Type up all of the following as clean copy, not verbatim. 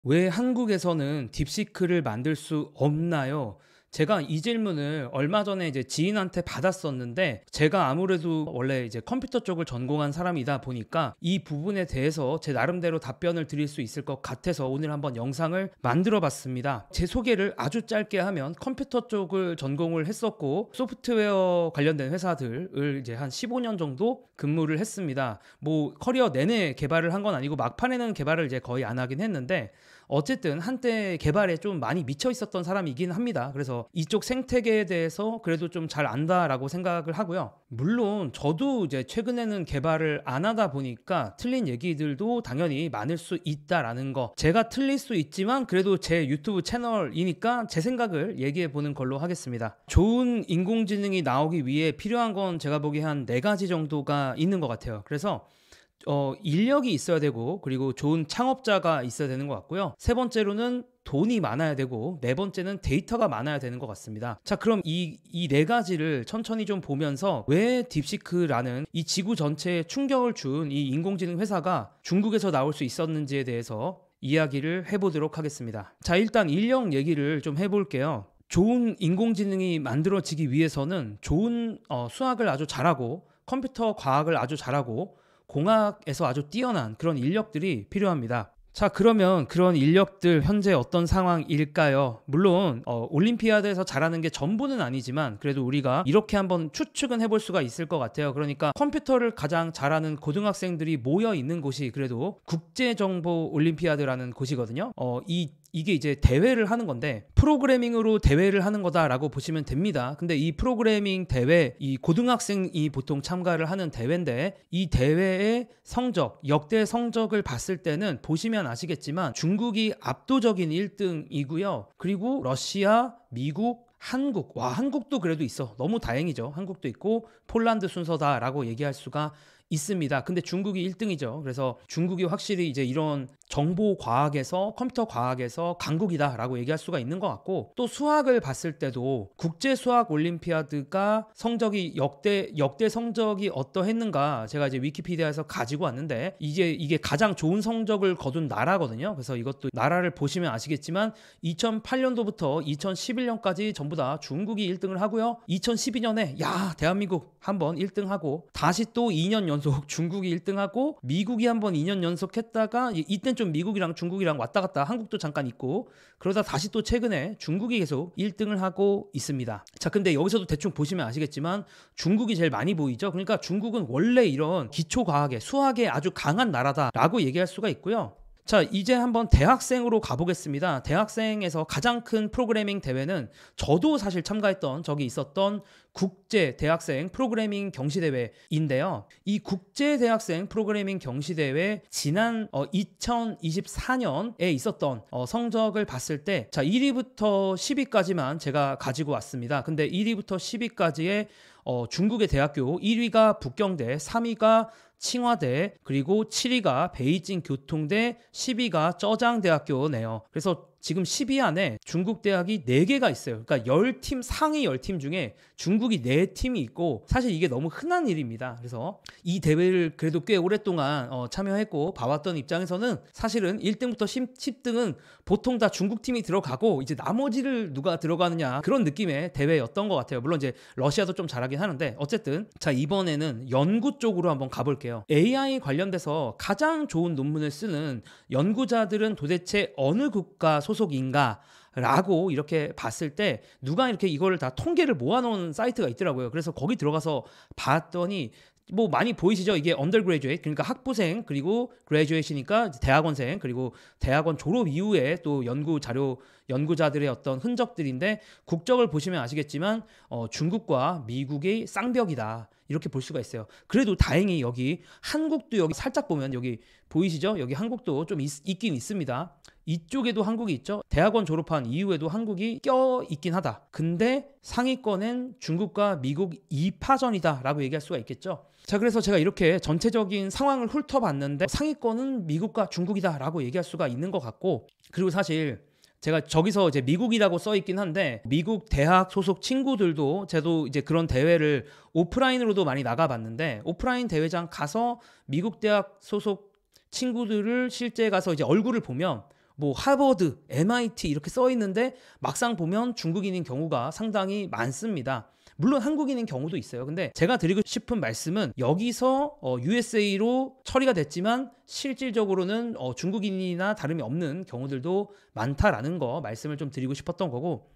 왜 한국에서는 딥시크를 만들 수 없나요? 제가 이 질문을 얼마 전에 이제 지인한테 받았었는데, 제가 아무래도 원래 이제 컴퓨터 쪽을 전공한 사람이다 보니까 이 부분에 대해서 제 나름대로 답변을 드릴 수 있을 것 같아서 오늘 한번 영상을 만들어 봤습니다. 제 소개를 아주 짧게 하면, 컴퓨터 쪽을 전공을 했었고 소프트웨어 관련된 회사들을 이제 한 15년 정도 근무를 했습니다. 뭐 커리어 내내 개발을 한 건 아니고 막판에는 개발을 이제 거의 안 하긴 했는데, 어쨌든 한때 개발에 좀 많이 미쳐 있었던 사람이긴 합니다. 그래서 이쪽 생태계에 대해서 그래도 좀 잘 안다라고 생각을 하고요. 물론 저도 이제 최근에는 개발을 안 하다 보니까 틀린 얘기들도 당연히 많을 수 있다라는 거, 제가 틀릴 수 있지만 그래도 제 유튜브 채널이니까 제 생각을 얘기해 보는 걸로 하겠습니다. 좋은 인공지능이 나오기 위해 필요한 건 제가 보기에 한 4가지 정도가 있는 것 같아요. 그래서 인력이 있어야 되고, 그리고 좋은 창업자가 있어야 되는 것 같고요. 세 번째로는 돈이 많아야 되고, 네 번째는 데이터가 많아야 되는 것 같습니다. 자, 그럼 이 4가지를 천천히 좀 보면서, 왜 딥시크라는 이 지구 전체에 충격을 준 이 인공지능 회사가 중국에서 나올 수 있었는지에 대해서 이야기를 해보도록 하겠습니다. 자, 일단 인력 얘기를 좀 해볼게요. 좋은 인공지능이 만들어지기 위해서는 좋은 수학을 아주 잘하고, 컴퓨터 과학을 아주 잘하고, 공학에서 아주 뛰어난 그런 인력들이 필요합니다. 자, 그러면 그런 인력들 현재 어떤 상황일까요? 물론 올림피아드에서 잘하는 게 전부는 아니지만, 그래도 우리가 이렇게 한번 추측은 해볼 수가 있을 것 같아요. 그러니까 컴퓨터를 가장 잘하는 고등학생들이 모여 있는 곳이 그래도 국제정보 올림피아드라는 곳이거든요. 이게 이제 대회를 하는 건데, 프로그래밍으로 대회를 하는 거다라고 보시면 됩니다. 근데 이 프로그래밍 대회, 이 고등학생이 보통 참가를 하는 대회인데, 이 대회의 성적, 역대 성적을 봤을 때는 보시면 아시겠지만 중국이 압도적인 1등이고요. 그리고 러시아, 미국, 한국, 한국도 그래도 있어. 너무 다행이죠. 한국도 있고 폴란드 순서다라고 얘기할 수가 있습니다. 근데 중국이 1등이죠. 그래서 중국이 확실히 이제 이런 정보 과학에서, 컴퓨터 과학에서 강국이다라고 얘기할 수가 있는 것 같고, 또 수학을 봤을 때도 국제 수학 올림피아드가 성적이 역대 성적이 어떠했는가, 제가 이제 위키피디아에서 가지고 왔는데, 이게 가장 좋은 성적을 거둔 나라거든요. 그래서 이것도 나라를 보시면 아시겠지만 2008년도부터 2011년까지 전부 다 중국이 1등을 하고요. 2012년에 대한민국 한번 1등하고, 다시 또 2년 연속 중국이 1등하고, 미국이 한번 2년 연속 했다가 이땐 좀 미국이랑 중국이랑 왔다 갔다, 한국도 잠깐 있고, 그러다 다시 또 최근에 중국이 계속 1등을 하고 있습니다. 자, 근데 여기서도 대충 보시면 아시겠지만 중국이 제일 많이 보이죠. 그러니까 중국은 원래 이런 기초과학에, 수학에 아주 강한 나라다라고 얘기할 수가 있고요. 자, 이제 한번 대학생으로 가보겠습니다. 대학생에서 가장 큰 프로그래밍 대회는 저도 사실 참가했던 적이 있었던 국제 대학생 프로그래밍 경시대회인데요. 이 국제 대학생 프로그래밍 경시대회, 지난 2024년에 있었던 성적을 봤을 때, 자, 1위부터 10위까지만 제가 가지고 왔습니다. 근데 1위부터 10위까지의 중국의 대학교, 1위가 북경대, 3위가 칭화대, 그리고 7위가 베이징 교통대, 10위가 쩌장대학교네요. 그래서 지금 10위 안에 중국 대학이 4개가 있어요. 그러니까 10팀, 상위 10팀 중에 중국이 4팀이 있고, 사실 이게 너무 흔한 일입니다. 그래서 이 대회를 그래도 꽤 오랫동안 참여했고 봐왔던 입장에서는, 사실은 1등부터 10등은 보통 다 중국 팀이 들어가고, 이제 나머지를 누가 들어가느냐, 그런 느낌의 대회였던 것 같아요. 물론 이제 러시아도 좀 잘하긴 하는데, 어쨌든 자, 이번에는 연구 쪽으로 한번 가볼게요. AI 관련돼서 가장 좋은 논문을 쓰는 연구자들은 도대체 어느 국가 소속인가 라고 이렇게 봤을 때, 누가 이렇게 이거를 다 통계를 모아놓은 사이트가 있더라고요. 그래서 거기 들어가서 봤더니, 뭐 많이 보이시죠? 이게 undergraduate, 그러니까 학부생, 그리고 graduate이니까 대학원생, 그리고 대학원 졸업 이후에 또 연구 자료, 연구자들의 어떤 흔적들인데, 국적을 보시면 아시겠지만 중국과 미국의 쌍벽이다, 이렇게 볼 수가 있어요. 그래도 다행히 여기 한국도, 여기 살짝 보면 여기 보이시죠? 여기 한국도 좀 있긴 있습니다. 이쪽에도 한국이 있죠. 대학원 졸업한 이후에도 한국이 껴 있긴 하다. 근데 상위권엔 중국과 미국 2파전이다 라고 얘기할 수가 있겠죠. 자, 그래서 제가 이렇게 전체적인 상황을 훑어봤는데, 상위권은 미국과 중국이다 라고 얘기할 수가 있는 것 같고, 그리고 사실 제가 저기서 이제 미국이라고 써 있긴 한데, 미국 대학 소속 친구들도, 저도 이제 그런 대회를 오프라인으로도 많이 나가봤는데, 오프라인 대회장 가서 미국 대학 소속 친구들을 실제 가서 이제 얼굴을 보면 뭐 하버드, MIT 이렇게 써 있는데 막상 보면 중국인인 경우가 상당히 많습니다. 물론 한국인인 경우도 있어요. 근데 제가 드리고 싶은 말씀은 여기서 USA로 처리가 됐지만 실질적으로는 중국인이나 다름이 없는 경우들도 많다라는 거 말씀을 좀 드리고 싶었던 거고,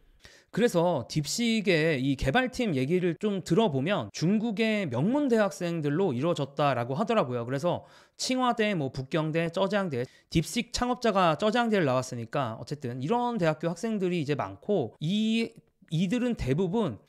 그래서 딥식의 이 개발팀 얘기를 좀 들어보면 중국의 명문 대학생들로 이루어졌다라고 하더라고요. 그래서 칭화대, 뭐 북경대, 쩌장대, 딥식 창업자가 쩌장대를 나왔으니까 어쨌든 이런 대학교 학생들이 이제 많고, 이들은 대부분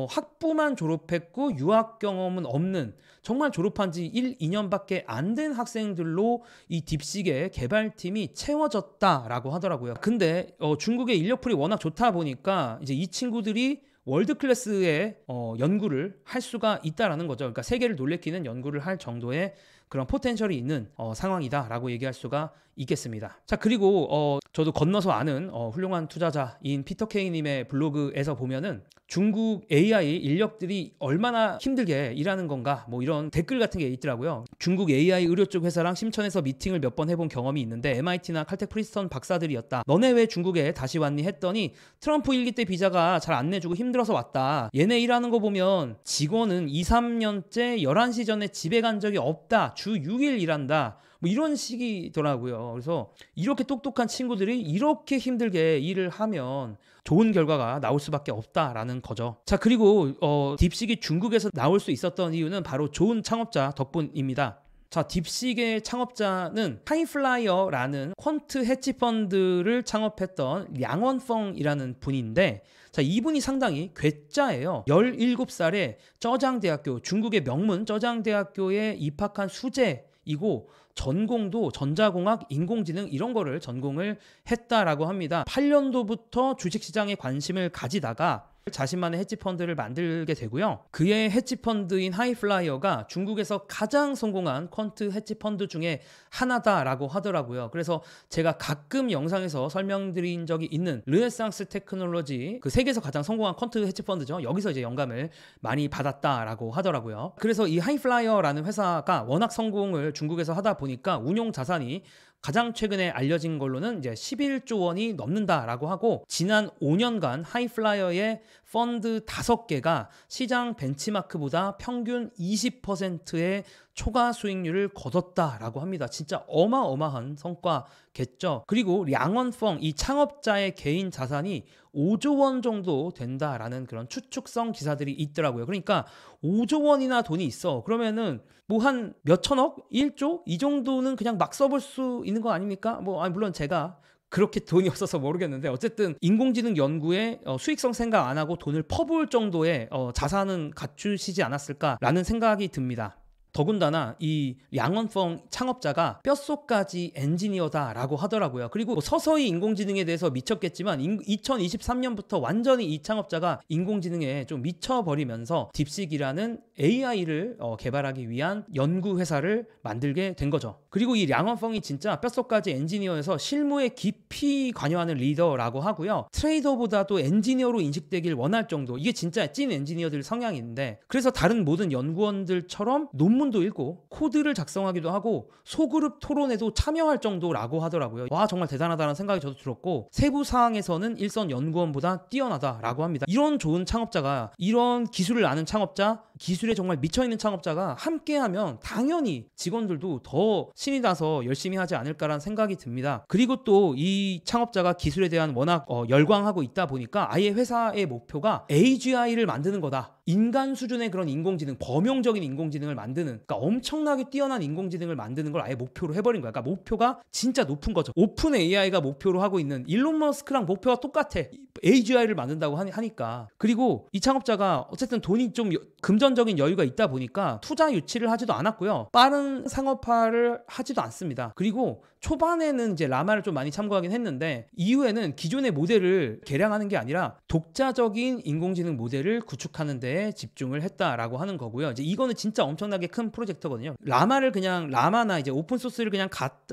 학부만 졸업했고 유학 경험은 없는, 정말 졸업한 지 1, 2년밖에 안 된 학생들로 이 딥식의 개발팀이 채워졌다라고 하더라고요. 근데 중국의 인력풀이 워낙 좋다 보니까 이제 이 친구들이 월드 클래스의 연구를 할 수가 있다라는 거죠. 그러니까 세계를 놀래키는 연구를 할 정도의 그런 포텐셜이 있는 상황이다라고 얘기할 수가 있겠습니다. 자, 그리고 저도 건너서 아는 훌륭한 투자자인 피터 케이님의 블로그에서 보면은 중국 AI 인력들이 얼마나 힘들게 일하는 건가, 뭐 이런 댓글 같은 게 있더라고요. 중국 AI 의료 쪽 회사랑 심천에서 미팅을 몇 번 해본 경험이 있는데 MIT나 칼텍 프린스턴 박사들이었다. 너네 왜 중국에 다시 왔니 했더니 트럼프 1기 때 비자가 잘 안 내주고 힘들어서 왔다. 얘네 일하는 거 보면 직원은 2, 3년째 11시 전에 집에 간 적이 없다. 주 6일 일한다. 뭐 이런 식이더라고요. 그래서 이렇게 똑똑한 친구들이 이렇게 힘들게 일을 하면 좋은 결과가 나올 수밖에 없다라는 거죠. 자, 그리고 딥식이 중국에서 나올 수 있었던 이유는 바로 좋은 창업자 덕분입니다. 자, 딥식의 창업자는 하이플라이어라는 퀀트 헤지펀드를 창업했던 량원펑이라는 분인데, 자, 이분이 상당히 괴짜예요. 17살에 쩌장대학교, 중국의 명문 쩌장대학교에 입학한 수재이고 전공도 전자공학, 인공지능 이런 거를 전공을 했다라고 합니다. 8년도부터 주식시장에 관심을 가지다가 자신만의 헤지펀드를 만들게 되고요. 그의 헤지펀드인 하이플라이어가 중국에서 가장 성공한 퀀트 헤지펀드 중에 하나다라고 하더라고요. 그래서 제가 가끔 영상에서 설명드린 적이 있는 르네상스 테크놀로지, 그 세계에서 가장 성공한 퀀트 헤지펀드죠. 여기서 이제 영감을 많이 받았다라고 하더라고요. 그래서 이 하이플라이어라는 회사가 워낙 성공을 중국에서 하다 보니까 운용 자산이 가장 최근에 알려진 걸로는 이제 11조 원이 넘는다라고 하고, 지난 5년간 하이플라이어의 펀드 5개가 시장 벤치마크보다 평균 20%의 초과 수익률을 거뒀다라고 합니다. 진짜 어마어마한 성과겠죠. 그리고 량원펑, 이 창업자의 개인 자산이 5조 원 정도 된다라는 그런 추측성 기사들이 있더라고요. 그러니까 5조 원이나 돈이 있어. 그러면은 뭐 한 몇천억? 1조? 이 정도는 그냥 막 써볼 수 있는 거 아닙니까? 물론 제가 그렇게 돈이 없어서 모르겠는데, 어쨌든 인공지능 연구에 수익성 생각 안 하고 돈을 퍼부을 정도의 자산은 갖추시지 않았을까라는 생각이 듭니다. 더군다나 이 량원펑 창업자가 뼛속까지 엔지니어다라고 하더라고요. 그리고 서서히 인공지능에 대해서 미쳤겠지만 2023년부터 완전히 이 창업자가 인공지능에 좀 미쳐버리면서 딥식이라는 AI를 개발하기 위한 연구회사를 만들게 된 거죠. 그리고 이 량원펑이 진짜 뼛속까지 엔지니어여서 실무에 깊이 관여하는 리더라고 하고요. 트레이더보다도 엔지니어로 인식되길 원할 정도, 이게 진짜 찐 엔지니어들 성향인데, 그래서 다른 모든 연구원들처럼 논문도 읽고 코드를 작성하기도 하고 소그룹 토론에도 참여할 정도라고 하더라고요. 와, 정말 대단하다는 생각이 저도 들었고, 세부 사항에서는 일선 연구원보다 뛰어나다라고 합니다. 이런 좋은 창업자가, 이런 기술을 아는 창업자, 기술에 정말 미쳐있는 창업자가 함께하면 당연히 직원들도 더 신이 나서 열심히 하지 않을까라는 생각이 듭니다. 그리고 또 이 창업자가 기술에 대한 워낙 열광하고 있다 보니까 아예 회사의 목표가 AGI를 만드는 거다. 인간 수준의 그런 인공지능, 범용적인 인공지능을 만드는, 그러니까 엄청나게 뛰어난 인공지능을 만드는 걸 아예 목표로 해버린 거야. 그러니까 목표가 진짜 높은 거죠. 오픈 AI가 목표로 하고 있는, 일론 머스크랑 목표가 똑같아. AGI를 만든다고 하니까. 그리고 이 창업자가 어쨌든 돈이 좀 금전적인 여유가 있다 보니까 투자 유치를 하지도 않았고요. 빠른 상업화를 하지도 않습니다. 그리고 초반에는 이제 라마를 좀 많이 참고하긴 했는데, 이후에는 기존의 모델을 개량하는 게 아니라 독자적인 인공지능 모델을 구축하는 데에 집중을 했다라고 하는 거고요. 이제 이거는 진짜 엄청나게 큰 프로젝트거든요. 라마나 이제 오픈소스를 그냥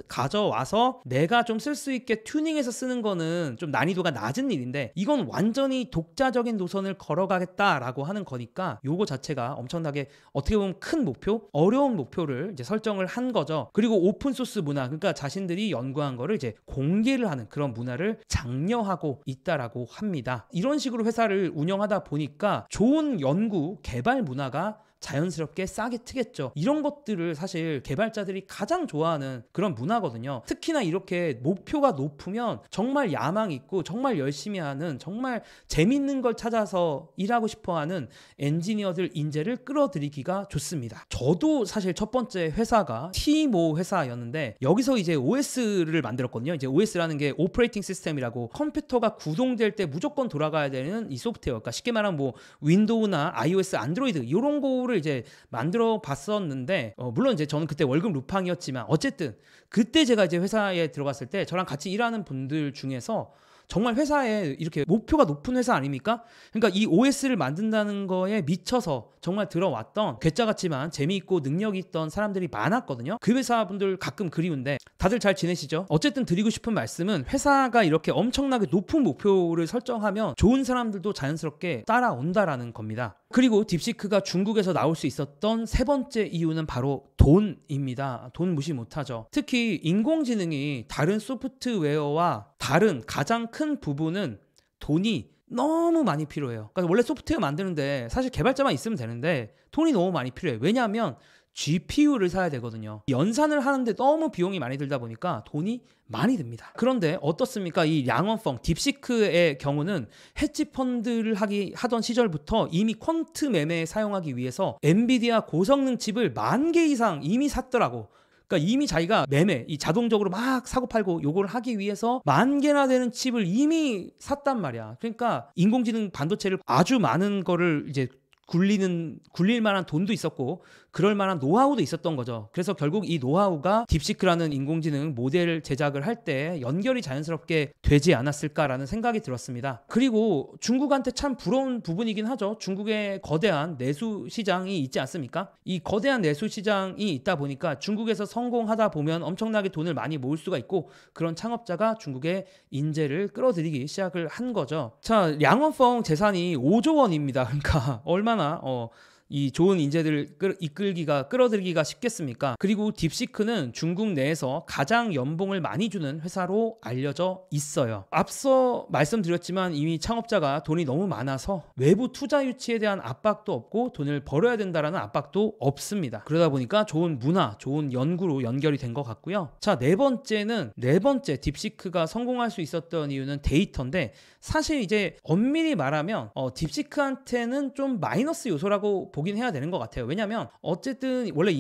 가져와서 내가 좀 쓸 수 있게 튜닝해서 쓰는 거는 좀 난이도가 낮은 일인데, 이건 완전히 독자적인 노선을 걸어가겠다라고 하는 거니까 요거 자체가 엄청나게 어떻게 보면 큰 목표, 어려운 목표를 이제 설정을 한 거죠. 그리고 오픈소스 문화, 그러니까 자신들이 연구한 거를 이제 공개를 하는 그런 문화를 장려하고 있다라고 합니다. 이런 식으로 회사를 운영하다 보니까 좋은 연구, 개발 문화가 자연스럽게 싹이 트겠죠. 이런 것들을 사실 개발자들이 가장 좋아하는 그런 문화거든요. 특히나 이렇게 목표가 높으면 정말 야망 있고 정말 열심히 하는, 정말 재밌는 걸 찾아서 일하고 싶어하는 엔지니어들 인재를 끌어들이기가 좋습니다. 저도 사실 첫 번째 회사가 티모 회사였는데 여기서 이제 OS를 만들었거든요. 이제 OS라는 게 오퍼레이팅 시스템이라고 컴퓨터가 구동될 때 무조건 돌아가야 되는 이 소프트웨어. 그러니까 쉽게 말하면 뭐 윈도우나 iOS, 안드로이드 이런 거를 이제 만들어 봤었는데 물론 이제 저는 그때 월급 루팡이었지만 어쨌든 그때 제가 이제 회사에 들어갔을 때 저랑 같이 일하는 분들 중에서 정말 회사에 이렇게 목표가 높은 회사 아닙니까? 그러니까 이 OS를 만든다는 거에 미쳐서 정말 들어왔던 괴짜 같지만 재미있고 능력이 있던 사람들이 많았거든요. 그 회사분들 가끔 그리운데 다들 잘 지내시죠? 어쨌든 드리고 싶은 말씀은 회사가 이렇게 엄청나게 높은 목표를 설정하면 좋은 사람들도 자연스럽게 따라온다라는 겁니다. 그리고 딥시크가 중국에서 나올 수 있었던 세 번째 이유는 바로 돈입니다. 돈 무시 못하죠. 특히 인공지능이 다른 소프트웨어와 다른 가장 큰 부분은 돈이 너무 많이 필요해요. 그러니까 원래 소프트웨어 만드는데 사실 개발자만 있으면 되는데 돈이 너무 많이 필요해요. 왜냐하면 GPU를 사야 되거든요. 연산을 하는데 너무 비용이 많이 들다 보니까 돈이 많이 듭니다. 그런데 어떻습니까? 이 량원펑 딥시크의 경우는 헤지펀드를 하던 시절부터 이미 퀀트 매매에 사용하기 위해서 엔비디아 고성능 칩을 10,000개 이상 이미 샀더라고. 그러니까 이미 자기가 매매, 이 자동적으로 막 사고 팔고 요걸 하기 위해서 10,000개나 되는 칩을 이미 샀단 말이야. 그러니까 인공지능 반도체를 아주 많은 거를 이제 굴릴 만한 돈도 있었고 그럴 만한 노하우도 있었던 거죠. 그래서 결국 이 노하우가 딥시크라는 인공지능 모델 제작을 할 때 연결이 자연스럽게 되지 않았을까라는 생각이 들었습니다. 그리고 중국한테 참 부러운 부분이긴 하죠. 중국의 거대한 내수 시장이 있지 않습니까? 이 거대한 내수 시장이 있다 보니까 중국에서 성공하다 보면 엄청나게 돈을 많이 모을 수가 있고 그런 창업자가 중국의 인재를 끌어들이기 시작을 한 거죠. 자, 량원펑 재산이 5조 원입니다. 그러니까 얼마나 이 좋은 인재들을 끌어들이기가 쉽겠습니까? 그리고 딥시크는 중국 내에서 가장 연봉을 많이 주는 회사로 알려져 있어요. 앞서 말씀드렸지만 이미 창업자가 돈이 너무 많아서 외부 투자 유치에 대한 압박도 없고 돈을 벌어야 된다라는 압박도 없습니다. 그러다 보니까 좋은 문화, 좋은 연구로 연결이 된 것 같고요. 자, 네 번째 딥시크가 성공할 수 있었던 이유는 데이터인데 사실 이제 엄밀히 말하면 딥시크한테는 좀 마이너스 요소라고 보긴 해야 되는 것 같아요. 왜냐하면 어쨌든 원래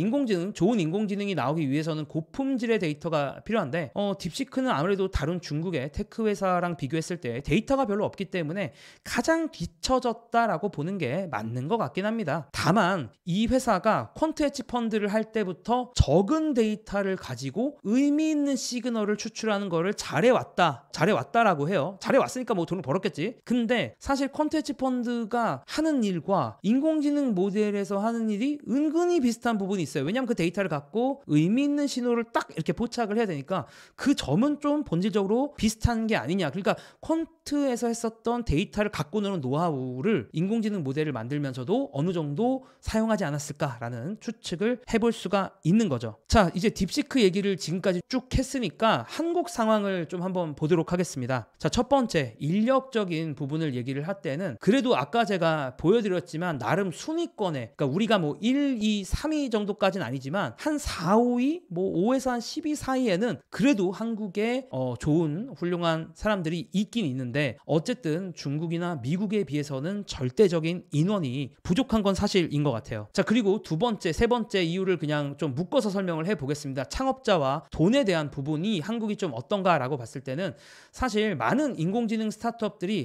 좋은 인공지능이 나오기 위해서는 고품질의 데이터가 필요한데 딥시크는 아무래도 다른 중국의 테크 회사랑 비교했을 때 데이터가 별로 없기 때문에 가장 뒤처졌다라고 보는 게 맞는 것 같긴 합니다. 다만 이 회사가 퀀트 헤지 펀드를 할 때부터 적은 데이터를 가지고 의미 있는 시그널을 추출하는 거를 잘해왔다라고 해요. 잘해왔으니까 뭐 돈을 벌었겠지. 근데 사실 퀀트 헤지 펀드가 하는 일과 인공지능 모델에서 하는 일이 은근히 비슷한 부분이 있어요. 왜냐하면 그 데이터를 갖고 의미 있는 신호를 딱 이렇게 포착을 해야 되니까 그 점은 좀 본질적으로 비슷한 게 아니냐. 그러니까 퀀트에서 했었던 데이터를 갖고 노는 노하우를 인공지능 모델을 만들면서도 어느 정도 사용하지 않았을까라는 추측을 해볼 수가 있는 거죠. 자, 이제 딥시크 얘기를 지금까지 쭉 했으니까 한국 상황을 좀 한번 보도록 하겠습니다. 자, 첫 번째 인력적인 부분을 얘기를 할 때는 그래도 아까 제가 보여드렸지만 나름 순위권에, 그러니까 우리가 뭐 1, 2, 3위 정도까지는 아니지만 한 4, 5위, 뭐 5에서 한 10위 사이에는 그래도 한국에 좋은 훌륭한 사람들이 있긴 있는데 어쨌든 중국이나 미국에 비해서는 절대적인 인원이 부족한 건 사실인 것 같아요. 자, 그리고 세 번째 이유를 그냥 좀 묶어서 설명을 해보겠습니다. 창업자와 돈에 대한 부분이 한국이 좀 어떤가라고 봤을 때는 사실 많은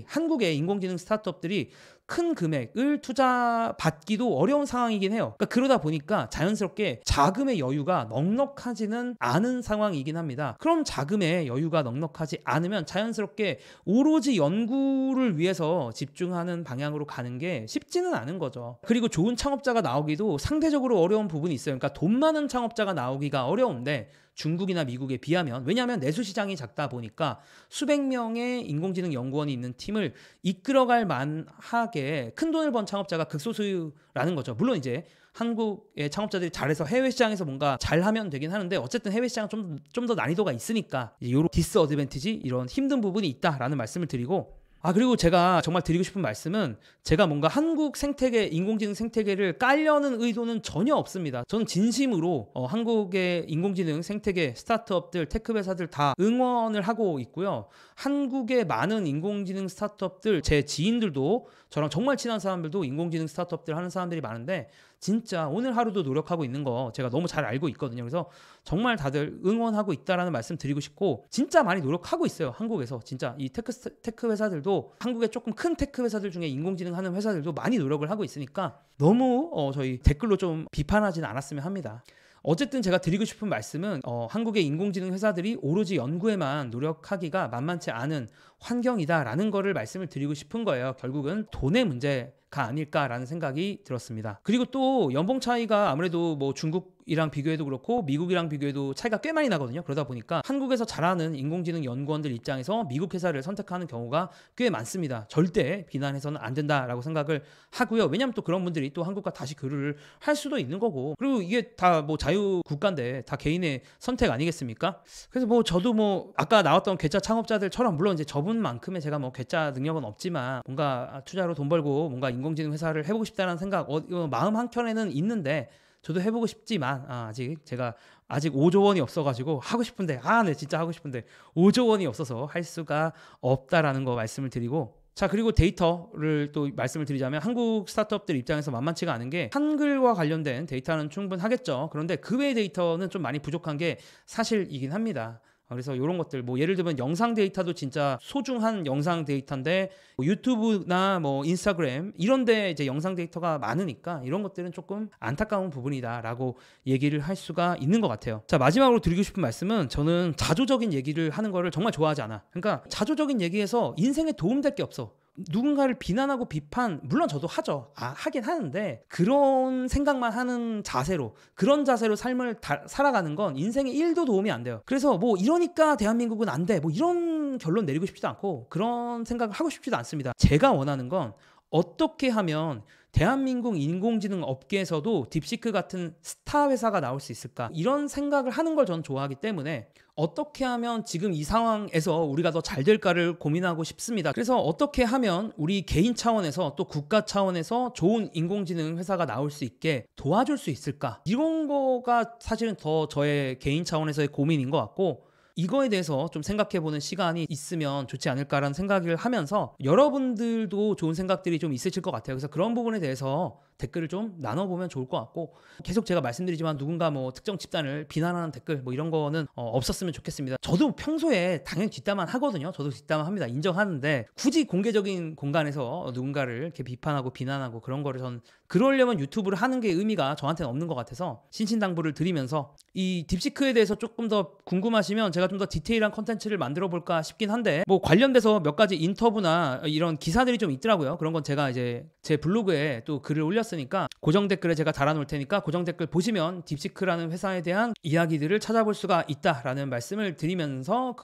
한국의 인공지능 스타트업들이 큰 금액을 투자받기도 어려운 상황이긴 해요. 그러니까 그러다 보니까 자연스럽게 자금의 여유가 넉넉하지는 않은 상황이긴 합니다. 그럼 자금의 여유가 넉넉하지 않으면 자연스럽게 오로지 연구를 위해서 집중하는 방향으로 가는 게 쉽지는 않은 거죠. 그리고 좋은 창업자가 나오기도 상대적으로 어려운 부분이 있어요. 그러니까 돈 많은 창업자가 나오기가 어려운데 중국이나 미국에 비하면. 왜냐하면 내수 시장이 작다 보니까 수백 명의 인공지능 연구원이 있는 팀을 이끌어갈 만하게 큰 돈을 번 창업자가 극소수라는 거죠. 물론 이제 한국의 창업자들이 잘해서 해외 시장에서 뭔가 잘하면 되긴 하는데 어쨌든 해외 시장은 좀 더 난이도가 있으니까 이런 디스어드밴티지, 이런 힘든 부분이 있다라는 말씀을 드리고, 그리고 제가 정말 드리고 싶은 말씀은, 제가 뭔가 한국 생태계, 인공지능 생태계를 깔려는 의도는 전혀 없습니다. 저는 진심으로 한국의 인공지능 생태계, 스타트업들, 테크 회사들 다 응원을 하고 있고요. 한국의 많은 인공지능 스타트업들, 제 지인들도, 저랑 정말 친한 사람들도 인공지능 스타트업들 하는 사람들이 많은데 진짜 오늘 하루도 노력하고 있는 거 제가 너무 잘 알고 있거든요. 그래서 정말 다들 응원하고 있다라는 말씀 드리고 싶고, 진짜 많이 노력하고 있어요. 한국에서 진짜 이 테크 회사들도, 한국의 조금 큰 테크 회사들 중에 인공지능 하는 회사들도 많이 노력을 하고 있으니까 너무 저희 댓글로 좀 비판하진 않았으면 합니다. 어쨌든 제가 드리고 싶은 말씀은 한국의 인공지능 회사들이 오로지 연구에만 노력하기가 만만치 않은 환경이다라는 거를 말씀을 드리고 싶은 거예요. 결국은 돈의 문제가 아닐까라는 생각이 들었습니다. 그리고 또 연봉 차이가 아무래도 뭐 중국이랑 비교해도 그렇고 미국이랑 비교해도 차이가 꽤 많이 나거든요. 그러다 보니까 한국에서 잘하는 인공지능 연구원들 입장에서 미국 회사를 선택하는 경우가 꽤 많습니다. 절대 비난해서는 안 된다라고 생각을 하고요. 왜냐하면 또 그런 분들이 또 한국과 다시 교류를 할 수도 있는 거고, 그리고 이게 다 뭐 자유 국가인데 다 개인의 선택 아니겠습니까? 그래서 뭐 저도 뭐 아까 나왔던 괴짜 창업자들처럼, 물론 이제 저분만큼의 제가 뭐 괴짜 능력은 없지만 뭔가 투자로 돈 벌고 뭔가 인공지능 회사를 해보고 싶다는 생각 마음 한켠에는 있는데, 저도 해보고 싶지만 제가 아직 5조 원이 없어가지고 하고 싶은데 네 진짜 하고 싶은데 5조 원이 없어서 할 수가 없다라는 거 말씀을 드리고, 자, 그리고 데이터를 또 말씀을 드리자면 한국 스타트업들 입장에서 만만치가 않은 게, 한글과 관련된 데이터는 충분하겠죠. 그런데 그 외의 데이터는 좀 많이 부족한 게 사실이긴 합니다. 그래서 이런 것들, 뭐 예를 들면 영상 데이터도 진짜 소중한 영상 데이터인데, 뭐 유튜브나 뭐 인스타그램 이런데 이제 영상 데이터가 많으니까 이런 것들은 조금 안타까운 부분이다라고 얘기를 할 수가 있는 것 같아요. 자, 마지막으로 드리고 싶은 말씀은, 저는 자조적인 얘기를 하는 거를 정말 좋아하지 않아. 그러니까 자조적인 얘기에서 인생에 도움될 게 없어. 누군가를 비난하고 비판, 물론 저도 하죠. 하긴 하는데, 그런 생각만 하는 자세로, 그런 자세로 삶을 살아가는 건 인생에 1도 도움이 안 돼요. 그래서 뭐 이러니까 대한민국은 안 돼, 뭐 이런 결론 내리고 싶지도 않고 그런 생각을 하고 싶지도 않습니다. 제가 원하는 건 어떻게 하면 대한민국 인공지능 업계에서도 딥시크 같은 스타 회사가 나올 수 있을까, 이런 생각을 하는 걸 저는 좋아하기 때문에 어떻게 하면 지금 이 상황에서 우리가 더 잘 될까를 고민하고 싶습니다. 그래서 어떻게 하면 우리 개인 차원에서 또 국가 차원에서 좋은 인공지능 회사가 나올 수 있게 도와줄 수 있을까, 이런 거가 사실은 더 저의 개인 차원에서의 고민인 것 같고, 이거에 대해서 좀 생각해보는 시간이 있으면 좋지 않을까라는 생각을 하면서, 여러분들도 좋은 생각들이 좀 있으실 것 같아요. 그래서 그런 부분에 대해서 댓글을 좀 나눠보면 좋을 것 같고, 계속 제가 말씀드리지만 누군가 뭐 특정 집단을 비난하는 댓글 뭐 이런 거는 없었으면 좋겠습니다. 저도 평소에 당연히 뒷담화 하거든요. 저도 뒷담화 합니다. 인정하는데, 굳이 공개적인 공간에서 누군가를 이렇게 비판하고 비난하고 그런 거를 전 그러려면 유튜브를 하는 게 의미가 저한테는 없는 것 같아서 신신당부를 드리면서, 이 딥시크에 대해서 조금 더 궁금하시면 제가 좀 더 디테일한 컨텐츠를 만들어 볼까 싶긴 한데, 뭐 관련돼서 몇 가지 인터뷰나 이런 기사들이 좀 있더라고요. 그런 건 제가 이제 제 블로그에 또 글을 올렸으니까 고정 댓글에 제가 달아놓을 테니까 고정 댓글 보시면 딥시크라는 회사에 대한 이야기들을 찾아볼 수가 있다라는 말씀을 드리면서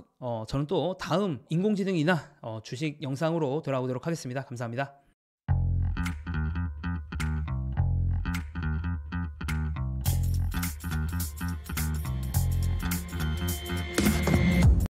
저는 또 다음 인공지능이나 주식 영상으로 돌아오도록 하겠습니다. 감사합니다.